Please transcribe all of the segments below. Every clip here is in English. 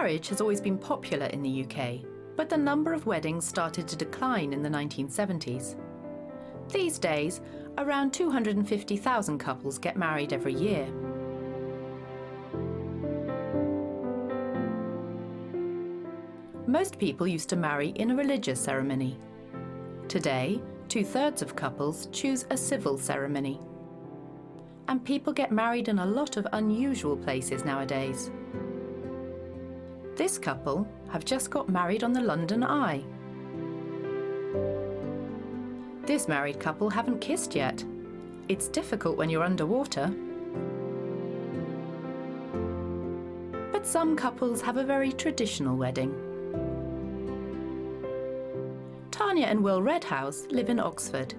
Marriage has always been popular in the UK, but the number of weddings started to decline in the 1970s. These days, around 250,000 couples get married every year. Most people used to marry in a religious ceremony. Today, 2/3 of couples choose a civil ceremony. And people get married in a lot of unusual places nowadays. This couple have just got married on the London Eye. This married couple haven't kissed yet. It's difficult when you're underwater. But some couples have a very traditional wedding. Tanya and Will Redhouse live in Oxford.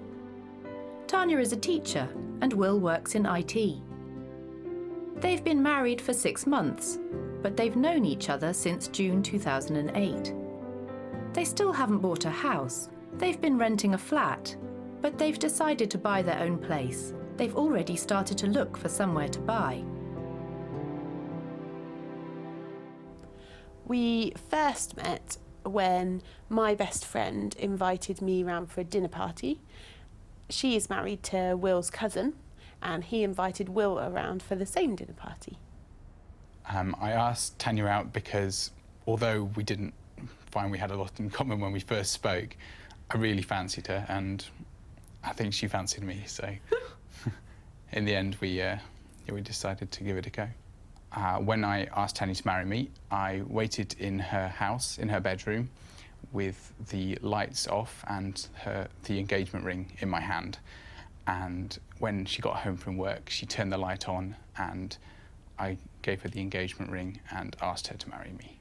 Tanya is a teacher and Will works in IT. They've been married for 6 months, but they've known each other since June 2008. They still haven't bought a house. They've been renting a flat, but they've decided to buy their own place. They've already started to look for somewhere to buy. We first met when my best friend invited me round for a dinner party. She is married to Will's cousin, and he invited Will around for the same dinner party. I asked Tanya out because, although we didn't find we had a lot in common when we first spoke, I really fancied her, and I think she fancied me, so in the end we decided to give it a go. When I asked Tanya to marry me, I waited in her house, in her bedroom, with the lights off and the engagement ring in my hand. And when she got home from work, she turned the light on and I gave her the engagement ring and asked her to marry me.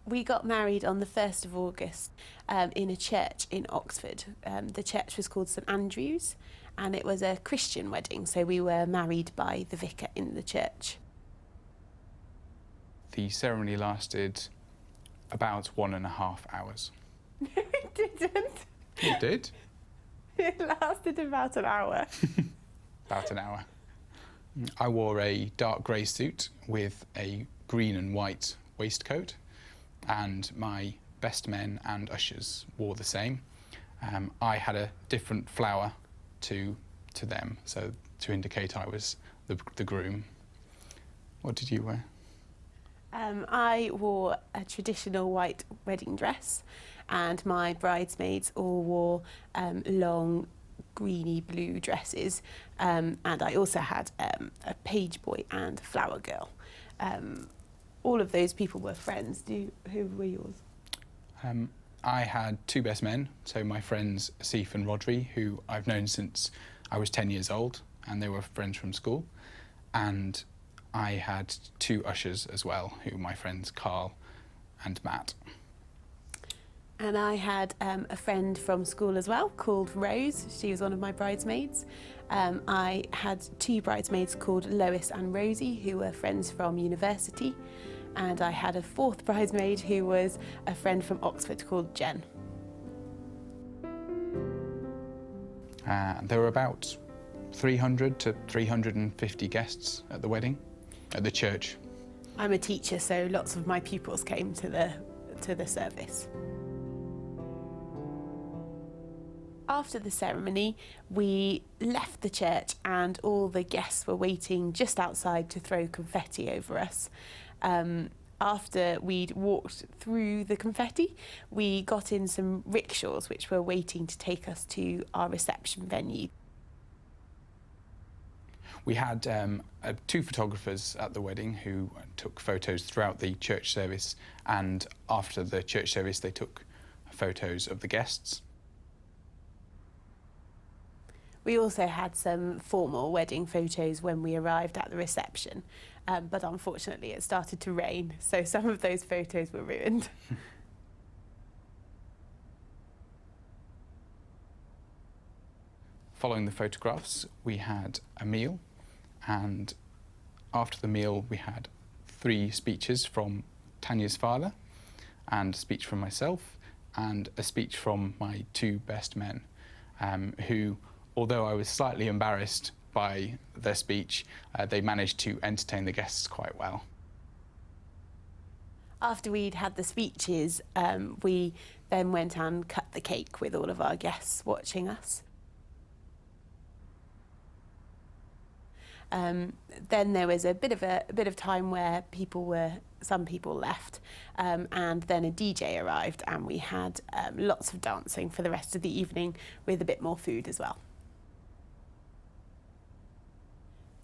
We got married on the 1st of August in a church in Oxford. The church was called St Andrews, and it was a Christian wedding, so we were married by the vicar in the church. The ceremony lasted about 1.5 hours. No, it didn't. It did? It lasted about an hour. About an hour. I wore a dark grey suit with a green and white waistcoat, and my best men and ushers wore the same. I had a different flower to them, so to indicate I was the groom. What did you wear? I wore a traditional white wedding dress, and my bridesmaids all wore long greeny blue dresses, and I also had a page boy and a flower girl. All of those people were friends. Who were yours? I had 2 best men, so my friends Asif and Rodri, who I've known since I was 10 years old, and they were friends from school. And I had 2 ushers as well, who my friends Carl and Matt. And I had a friend from school as well called Rose. She was one of my bridesmaids. I had 2 bridesmaids called Lois and Rosie, who were friends from university. And I had a 4th bridesmaid who was a friend from Oxford called Jen. There were about 300 to 350 guests at the wedding, at the church. I'm a teacher, so lots of my pupils came to the service. After the ceremony, we left the church and all the guests were waiting just outside to throw confetti over us. After we'd walked through the confetti, we got in some rickshaws which were waiting to take us to our reception venue. We had 2 photographers at the wedding who took photos throughout the church service, and after the church service they took photos of the guests. We also had some formal wedding photos when we arrived at the reception, but unfortunately it started to rain, so some of those photos were ruined. Following the photographs, we had a meal, and after the meal we had 3 speeches from Tanya's father, and a speech from myself, and a speech from my 2 best men, who, although I was slightly embarrassed by their speech, they managed to entertain the guests quite well. After we'd had the speeches, we then went and cut the cake with all of our guests watching us. Then there was a bit of time where some people left, and then a DJ arrived, and we had lots of dancing for the rest of the evening with a bit more food as well.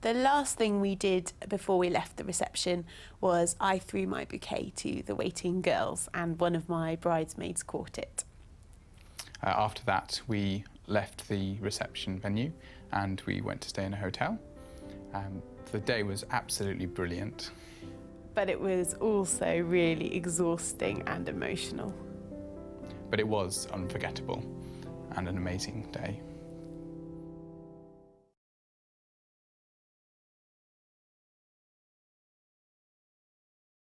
The last thing we did before we left the reception was I threw my bouquet to the waiting girls, and one of my bridesmaids caught it. After that, we left the reception venue and we went to stay in a hotel. The day was absolutely brilliant. But it was also really exhausting and emotional. But it was unforgettable and an amazing day.